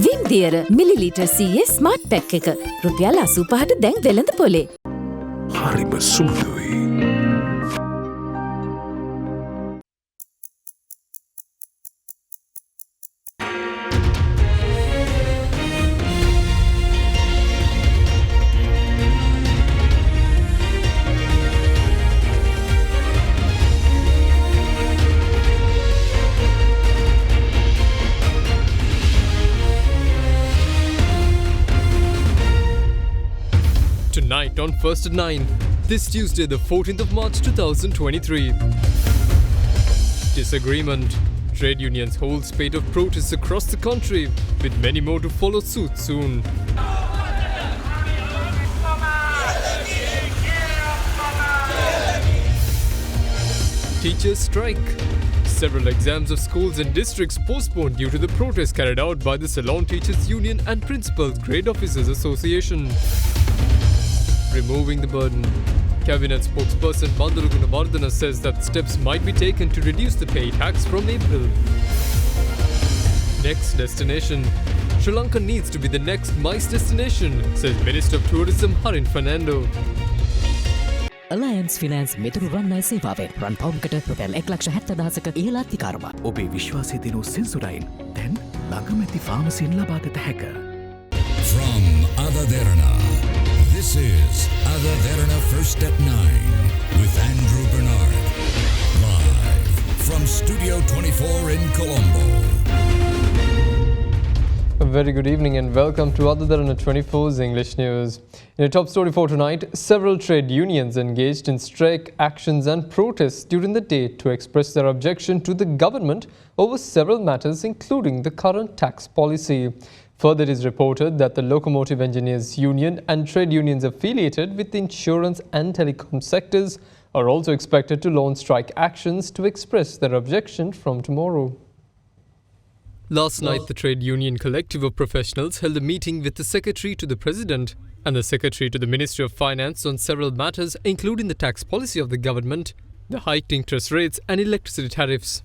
විම් දියර millilitre 100 smart pack එක රුපියල් 85ට දැන් වෙළඳ පොලේ. හරිම සුමුදුයි. Tonight on First at 9, this Tuesday the 14th of March 2023. Disagreement. Trade unions hold spate of protests across the country, with many more to follow suit soon. Teachers strike. Several exams of schools and districts postponed due to the protests carried out by the Salon Teachers Union and Principals Grade Officers Association. Removing the burden. Cabinet spokesperson Bandara Gunawardena says that steps might be taken to reduce the pay tax from April. Next destination. Sri Lanka needs to be the next MICE destination, says Minister of Tourism Harin Fernando. Alliance Finance මෙතුරු රන්නයි සේවාවෙන් රන් පවුම්කට රුපියල් 1,70,000ක ඉහළ අධිකාරම. ඔබේ විශ්වාසය දෙනු සෙන්සුරයින් දැන් ළඟමැති ෆාමසියෙන් ලබා ගත හැක. From AdaDerana, this is AdaDerana First at 9 with Andrew Bernard. Live from Studio 24 in Colombo. A very good evening and welcome to AdaDerana 24's English News. In a top story for tonight, several trade unions engaged in strike actions and protests during the day to express their objection to the government over several matters including the current tax policy. Further, it is reported that the Locomotive Engineers Union and trade unions affiliated with the insurance and telecom sectors are also expected to launch strike actions to express their objection from tomorrow. Last night, the trade union collective of professionals held a meeting with the secretary to the president and the secretary to the Ministry of Finance on several matters including the tax policy of the government, the hiked interest rates and electricity tariffs.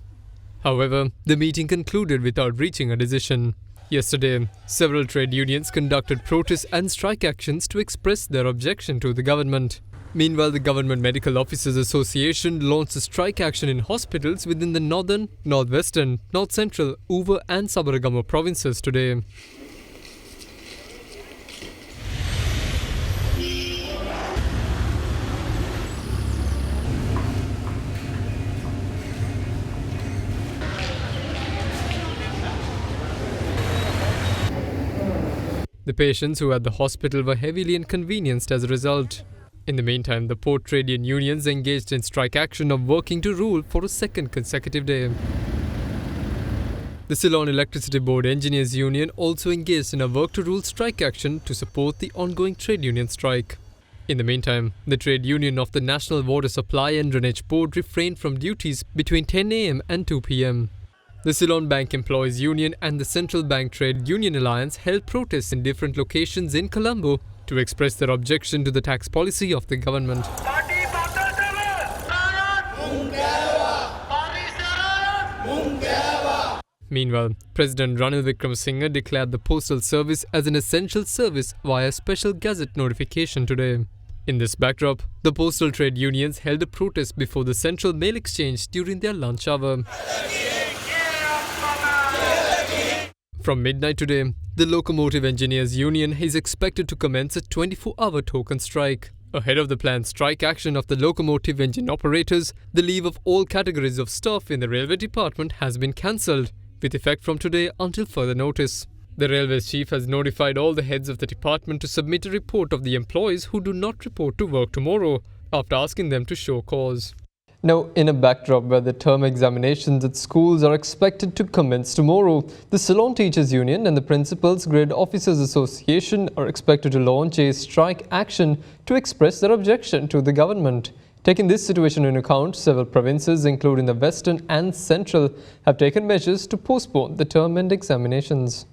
However, the meeting concluded without reaching a decision. Yesterday, several trade unions conducted protests and strike actions to express their objection to the government. Meanwhile, the Government Medical Officers Association launched a strike action in hospitals within the northern, northwestern, north central, Uva and Sabaragama provinces today. The patients who were at the hospital were heavily inconvenienced as a result. In the meantime, the port trade unions engaged in strike action of working to rule for a second consecutive day. The Ceylon Electricity Board Engineers Union also engaged in a work to rule strike action to support the ongoing trade union strike. In the meantime, the trade union of the National Water Supply and Drainage Board refrained from duties between 10 am and 2 pm. The Ceylon Bank Employees Union and the Central Bank Trade Union Alliance held protests in different locations in Colombo to express their objection to the tax policy of the government. Meanwhile, President Ranil Wickremesinghe declared the postal service as an essential service via special gazette notification today. In this backdrop, the postal trade unions held a protest before the Central Mail Exchange during their lunch hour. From midnight today, the Locomotive Engineers Union is expected to commence a 24-hour token strike. Ahead of the planned strike action of the locomotive engine operators, the leave of all categories of staff in the railway department has been cancelled, with effect from today until further notice. The railways chief has notified all the heads of the department to submit a report of the employees who do not report to work tomorrow, after asking them to show cause. Now, in a backdrop where the term examinations at schools are expected to commence tomorrow, the Ceylon Teachers Union and the Principals Grade Officers Association are expected to launch a strike action to express their objection to the government. Taking this situation into account, several provinces, including the Western and Central, have taken measures to postpone the term end examinations.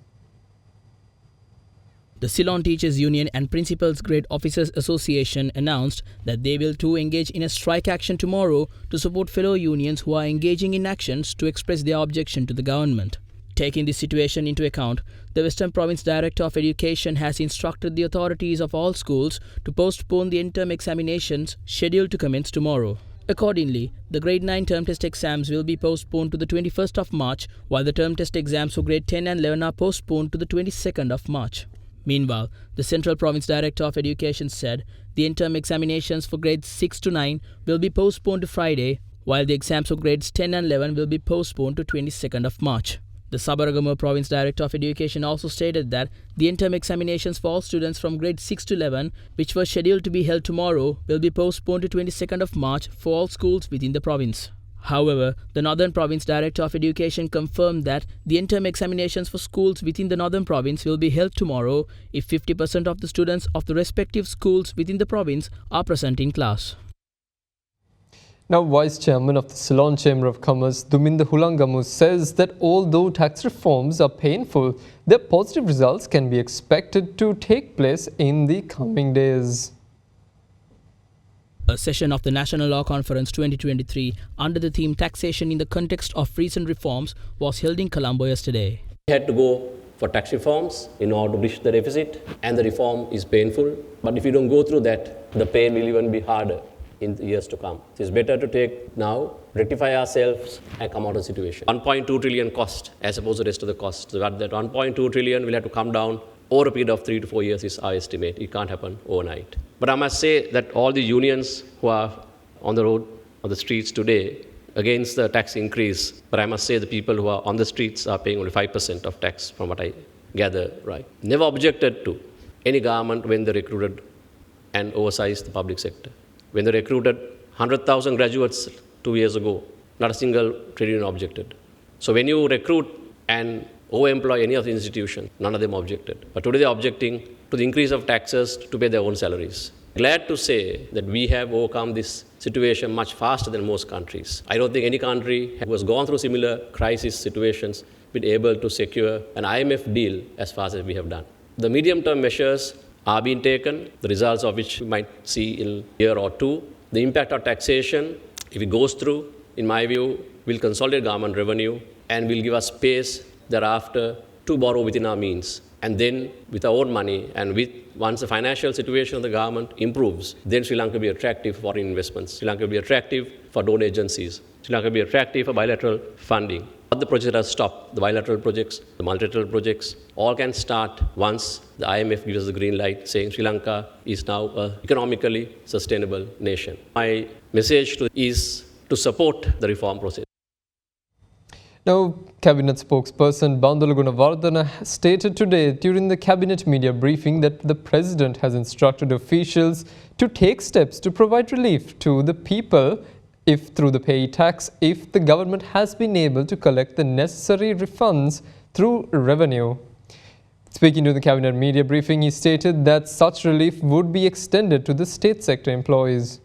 The Ceylon Teachers Union and Principals Grade Officers Association announced that they will too engage in a strike action tomorrow to support fellow unions who are engaging in actions to express their objection to the government. Taking this situation into account, the Western Province Director of Education has instructed the authorities of all schools to postpone the end-term examinations scheduled to commence tomorrow. Accordingly, the Grade 9 term test exams will be postponed to the 21st of March, while the term test exams for Grade 10 and 11 are postponed to the 22nd of March. Meanwhile, the Central Province Director of Education said the end-term examinations for grades 6 to 9 will be postponed to Friday, while the exams for grades 10 and 11 will be postponed to 22nd of March. The Sabaragama Province Director of Education also stated that the end-term examinations for all students from grades 6 to 11, which were scheduled to be held tomorrow, will be postponed to 22nd of March for all schools within the province. However, the Northern Province Director of Education confirmed that the end-term examinations for schools within the Northern Province will be held tomorrow if 50% of the students of the respective schools within the province are present in class. Now, Vice Chairman of the Ceylon Chamber of Commerce, Duminda Hulangamu, says that although tax reforms are painful, their positive results can be expected to take place in the coming days. A session of the National Law Conference 2023 under the theme Taxation in the Context of Recent Reforms was held in Colombo yesterday. We had to go for tax reforms in order to bridge the deficit, and the reform is painful. But if you don't go through that, the pain will even be harder in the years to come. So it's better to take now, rectify ourselves and come out of the situation. 1.2 trillion cost as opposed to the rest of the costs. So that 1.2 trillion will have to come down over a period of 3 to 4 years is our estimate. It can't happen overnight. But I must say that all the unions who are on the road, on the streets today, against the tax increase, but I must say the people who are on the streets are paying only 5% of tax from what I gather, right? Never objected to any government when they recruited and oversized the public sector. When they recruited 100,000 graduates 2 years ago, not a single trade union objected. So when you recruit and overemploy any of the institutions, none of them objected. But today they're objecting to the increase of taxes to pay their own salaries. Glad to say that we have overcome this situation much faster than most countries. I don't think any country who has gone through similar crisis situations been able to secure an IMF deal as fast as we have done. The medium-term measures are being taken, the results of which we might see in a year or two. The impact of taxation, if it goes through, in my view, will consolidate government revenue and will give us space thereafter to borrow within our means. And then with our own money and once the financial situation of the government improves, then Sri Lanka will be attractive for foreign investments. Sri Lanka will be attractive for donor agencies. Sri Lanka will be attractive for bilateral funding. But the projects are stopped. The bilateral projects, the multilateral projects, all can start once the IMF gives us the green light saying Sri Lanka is now an economically sustainable nation. My message is to support the reform process. Now, Cabinet spokesperson Bandula Gunawardena stated today during the Cabinet media briefing that the President has instructed officials to take steps to provide relief to the people if through the pay tax, if the government has been able to collect the necessary refunds through revenue. Speaking to the Cabinet media briefing, he stated that such relief would be extended to the state sector employees.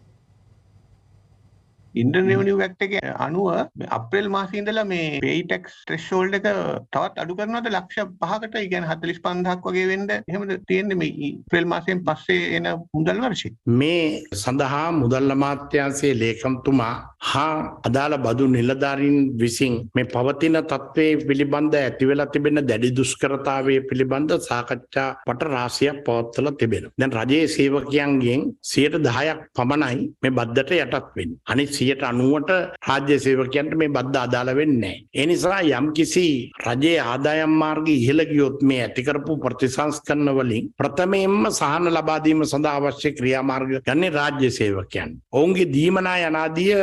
Indian Revenue Act එක අනුව අප්‍රේල් මාසයේ ඉඳලා මේ pay tax threshold එක තවත් අඩු කරනවාද ලක්ෂ 5කට ඒ කියන්නේ 45000ක් වගේ වෙන්න එහෙමද තියෙන්නේ මේ අප්‍රේල් මාසයෙන් පස්සේ එන මුදල් වර්ෂේ මේ සඳහා මුදල් අමාත්‍යාංශයේ ලේකම්තුමා හා අදාළ බදු නිලධාරීන් විසින් මේ පවතින තත්ත්වයේ පිළිබඳ ඇති වෙලා තිබෙන දැඩි දුෂ්කරතාවය පිළිබඳ සාකච්ඡා පට රාශියක් පවත්වලා තිබෙනවා. දැන් රජයේ සේවකයන්ගෙන් 10% පමණයි මේ බද්දට යටත් වෙන්නේ. අනිත් 90ට රාජ්‍ය සේවකයන්ට මේ බද්ද අදාළ වෙන්නේ නැහැ. ඒ නිසා යම්කිසි රජයේ ආදායම් මාර්ගය ඉහළ ගියොත් මේ ඇති කරපු ප්‍රතිසංස්කරණ වලින් ප්‍රථමයෙන්ම සහන ලබා දීම සඳහා අවශ්‍ය ක්‍රියාමාර්ග ගන්නේ රාජ්‍ය සේවකයන්. ඔවුන්ගේ දීමනා යනාදිය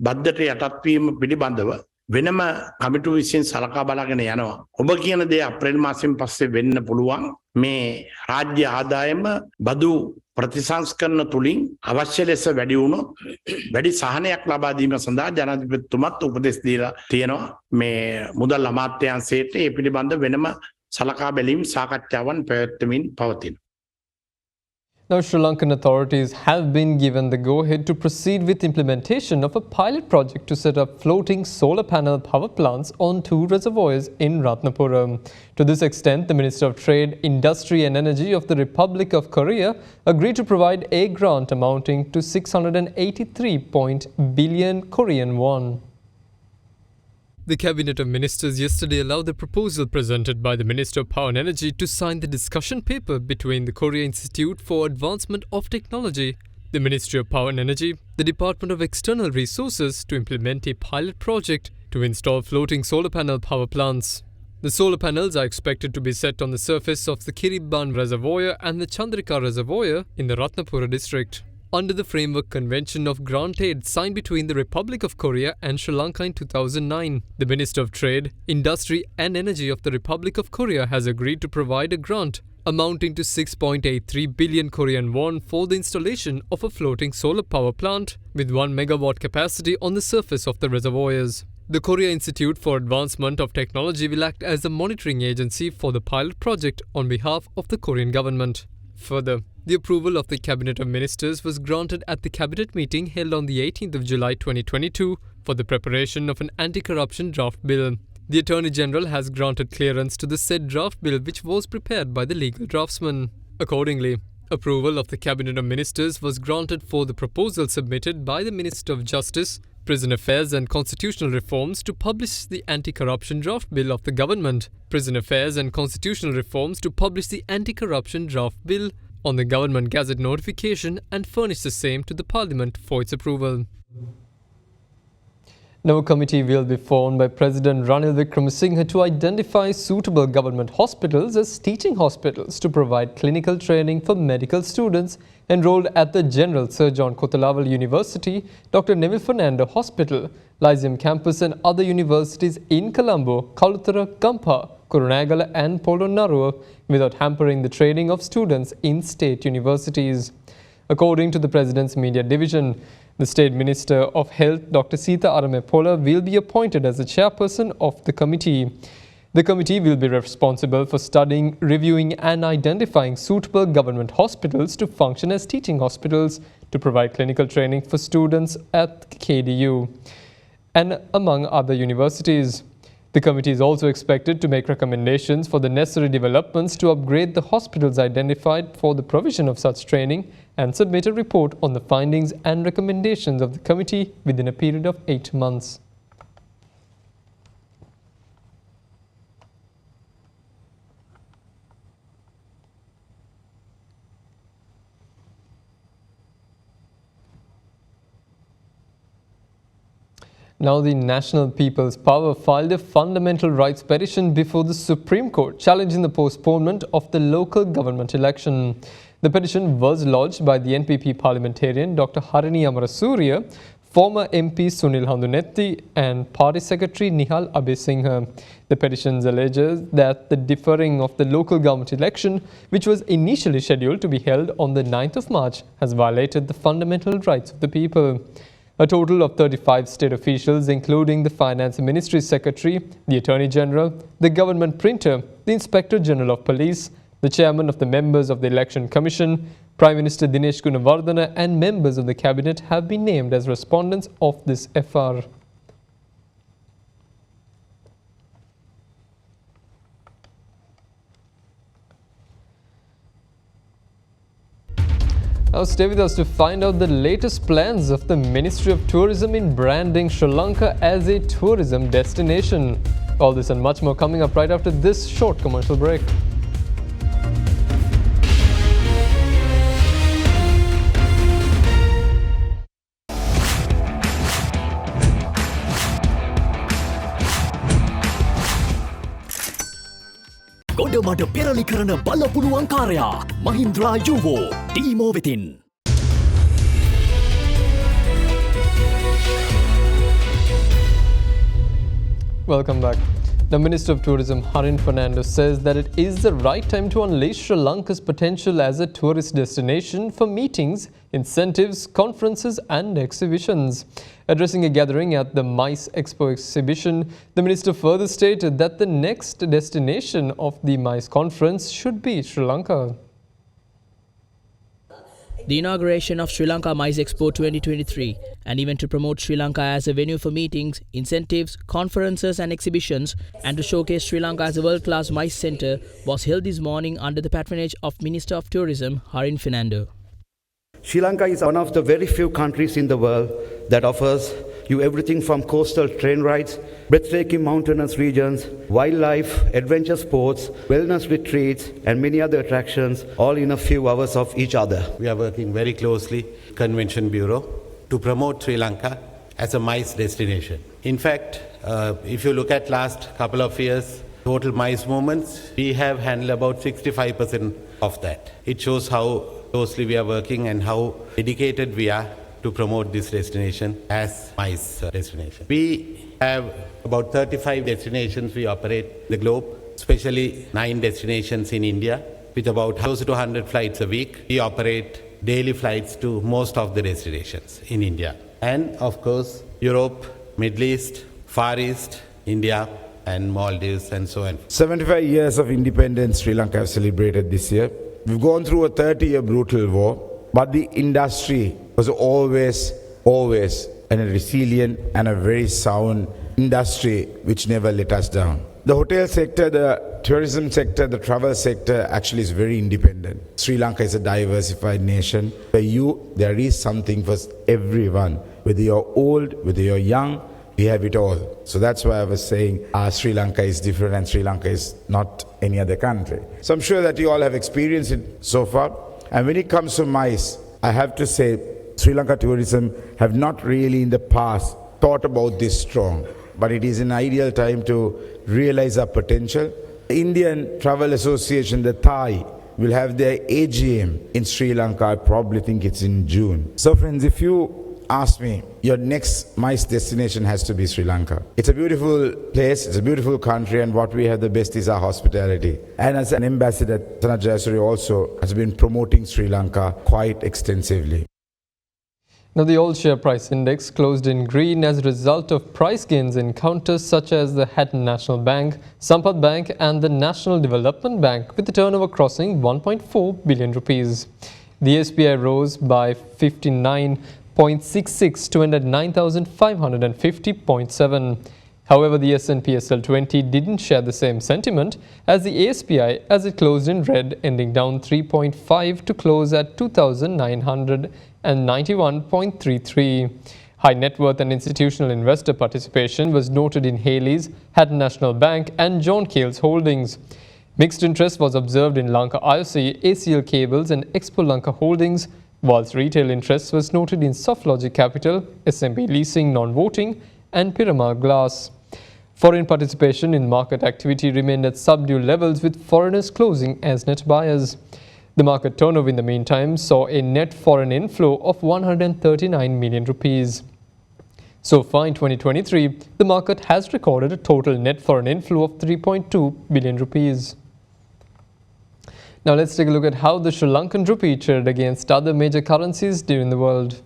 බද්දට යටත් වීම පිළිබඳව වෙනම කමිටු විසින් සලකා බලාගෙන යනවා. ඔබ කියන දේ අප්‍රේල් මාසෙන් පස්සේ වෙන්න පුළුවන්. මේ රාජ්‍ය ආදායම බදු ප්‍රතිසංස්කරණ තුලින් අවශ්‍ය ලෙස වැඩි වුණොත් වැඩි සහනයක් ලබා දීම සඳහා ජනාධිපතිතුමත් උපදෙස් දීලා තියෙනවා. මේ මුදල් අමාත්‍යාංශයට ඒ පිළිබඳ වෙනම සලකා බැලීම් සාකච්ඡාවන් පැවැත්වමින් පවතිනවා. Now, Sri Lankan authorities have been given the go-ahead to proceed with implementation of a pilot project to set up floating solar panel power plants on 2 reservoirs in Ratnapuram. To this extent, the Minister of Trade, Industry and Energy of the Republic of Korea agreed to provide a grant amounting to 683 billion Korean won. The Cabinet of Ministers yesterday allowed the proposal presented by the Minister of Power and Energy to sign the discussion paper between the Korea Institute for Advancement of Technology, the Ministry of Power and Energy, the Department of External Resources to implement a pilot project to install floating solar panel power plants. The solar panels are expected to be set on the surface of the Kiribban Reservoir and the Chandrika Reservoir in the Ratnapura district. Under the Framework Convention of Grant Aid signed between the Republic of Korea and Sri Lanka in 2009, the Minister of Trade, Industry and Energy of the Republic of Korea has agreed to provide a grant amounting to 6.83 billion Korean won for the installation of a floating solar power plant with 1 megawatt capacity on the surface of the reservoirs. The Korea Institute for Advancement of Technology will act as a monitoring agency for the pilot project on behalf of the Korean government. Further, the approval of the Cabinet of Ministers was granted at the Cabinet meeting held on the 18th of July 2022 for the preparation of an anti-corruption draft bill. The Attorney General has granted clearance to the said draft bill which was prepared by the legal draftsman. Accordingly, approval of the Cabinet of Ministers was granted for the proposal submitted by the Minister of Justice, Prison Affairs and Constitutional Reforms to publish the anti-corruption draft bill of the government, Prison Affairs and Constitutional Reforms to publish the anti-corruption draft bill on the Government Gazette notification and furnish the same to the Parliament for its approval. Now a committee will be formed by President Ranil Wickremesinghe to identify suitable government hospitals as teaching hospitals to provide clinical training for medical students enrolled at the General Sir John Kothawala University, Dr. Neville Fernando Hospital, Lyceum Campus and other universities in Colombo, Kalutara, Gampa, Kurunegala and Polonnaruwa without hampering the training of students in state universities. According to the President's Media Division, the State Minister of Health, Dr. Sita Aramepola, will be appointed as the chairperson of the committee. The committee will be responsible for studying, reviewing and identifying suitable government hospitals to function as teaching hospitals to provide clinical training for students at KDU and among other universities. The committee is also expected to make recommendations for the necessary developments to upgrade the hospitals identified for the provision of such training and submit a report on the findings and recommendations of the committee within a period of 8 months. Now the National People's Power filed a fundamental rights petition before the Supreme Court challenging the postponement of the local government election. The petition was lodged by the NPP parliamentarian Dr. Harini Amarasuriya, former MP Sunil Handunetti and Party Secretary Nihal Abesinghe. The petition alleges that the deferring of the local government election, which was initially scheduled to be held on the 9th of March, has violated the fundamental rights of the people. A total of 35 state officials, including the Finance Ministry Secretary, the Attorney General, the Government Printer, the Inspector General of Police, the Chairman of the members of the Election Commission, Prime Minister Dinesh Gunawardena and members of the Cabinet have been named as respondents of this FR. Now stay with us to find out the latest plans of the Ministry of Tourism in branding Sri Lanka as a tourism destination. All this and much more coming up right after this short commercial break. ගොඩමඩ පෙරලි කරන බලපුළුවන් කාරයා මහින්ද්‍රා යුවෝ ටීමෝ වෙතින්. Welcome back. The Minister of Tourism, Harin Fernando, says that it is the right time to unleash Sri Lanka's potential as a tourist destination for meetings, incentives, conferences and exhibitions. Addressing a gathering at the MICE Expo exhibition, the Minister further stated that the next destination of the MICE conference should be Sri Lanka. The inauguration of Sri Lanka MICE Expo 2023, an event to promote Sri Lanka as a venue for meetings, incentives, conferences and exhibitions, and to showcase Sri Lanka as a world-class MICE centre, was held this morning under the patronage of Minister of Tourism, Harin Fernando. Sri Lanka is one of the very few countries in the world that offers you everything from coastal train rides, breathtaking mountainous regions, wildlife, adventure sports, wellness retreats, and many other attractions, all in a few hours of each other. We are working very closely, Convention Bureau, to promote Sri Lanka as a MICE destination. In fact, if you look at last couple of years, total MICE movements, we have handled about 65% of that. It shows how closely we are working and how dedicated we are to promote this destination as MICE destination. We have about 35 destinations we operate the globe, especially 9 destinations in India with about close to 100 flights a week. We operate daily flights to most of the destinations in India. And of course, Europe, Middle East, Far East, India, and Maldives, and so on. 75 years of independence Sri Lanka have celebrated this year. We've gone through a 30-year brutal war, but the industry was always a resilient and a very sound industry which never let us down. The hotel sector, the tourism sector, the travel sector actually is very independent. Sri Lanka is a diversified nation where there is something for everyone. Whether you're old, whether you're young, we have it all. So that's why I was saying Sri Lanka is different and Sri Lanka is not any other country. So I'm sure that you all have experienced it so far. And when it comes to MICE, I have to say Sri Lanka tourism have not really in the past thought about this strong. But it is an ideal time to realize our potential. The Indian Travel Association, the Thai, will have their AGM in Sri Lanka. I probably think it's in June. So friends, if you ask me, your next MICE destination has to be Sri Lanka. It's a beautiful place, it's a beautiful country, and what we have the best is our hospitality. And as an ambassador, Sanat Jayasuri also has been promoting Sri Lanka quite extensively. Now, the All Share Price Index closed in green as a result of price gains in counters such as the Hatton National Bank, Sampath Bank and the National Development Bank, with the turnover crossing 1.4 billion rupees. The SPI rose by 59.66 to end at 9,550.7. However, the S&P SL20 didn't share the same sentiment as the ASPI as it closed in red, ending down 3.5 to close at 2,991.33. High net worth and institutional investor participation was noted in Haley's, Hatton National Bank and John Keel's holdings. Mixed interest was observed in Lanka IOC, ACL Cables and Expo Lanka Holdings, whilst retail interest was noted in SoftLogic Capital, SMB Leasing Non-Voting and Piramar Glass. Foreign participation in market activity remained at subdued levels, with foreigners closing as net buyers. The market turnover in the meantime saw a net foreign inflow of 139 million rupees. So far in 2023, the market has recorded a total net foreign inflow of 3.2 billion rupees. Now let's take a look at how the Sri Lankan rupee traded against other major currencies during the world.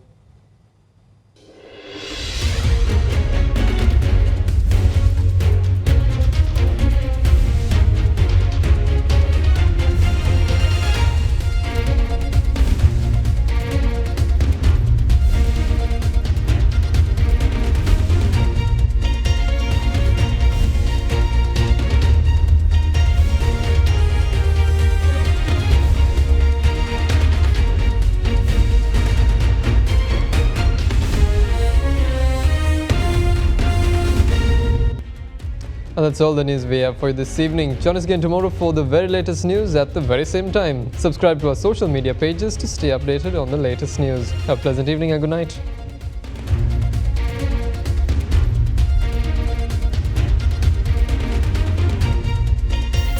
And that's all the news we have for you this evening. Join us again tomorrow for the very latest news at the very same time. Subscribe to our social media pages to stay updated on the latest news. Have a pleasant evening and good night.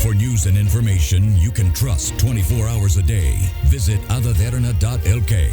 For news and information you can trust 24 hours a day, visit AdaDerana.lk.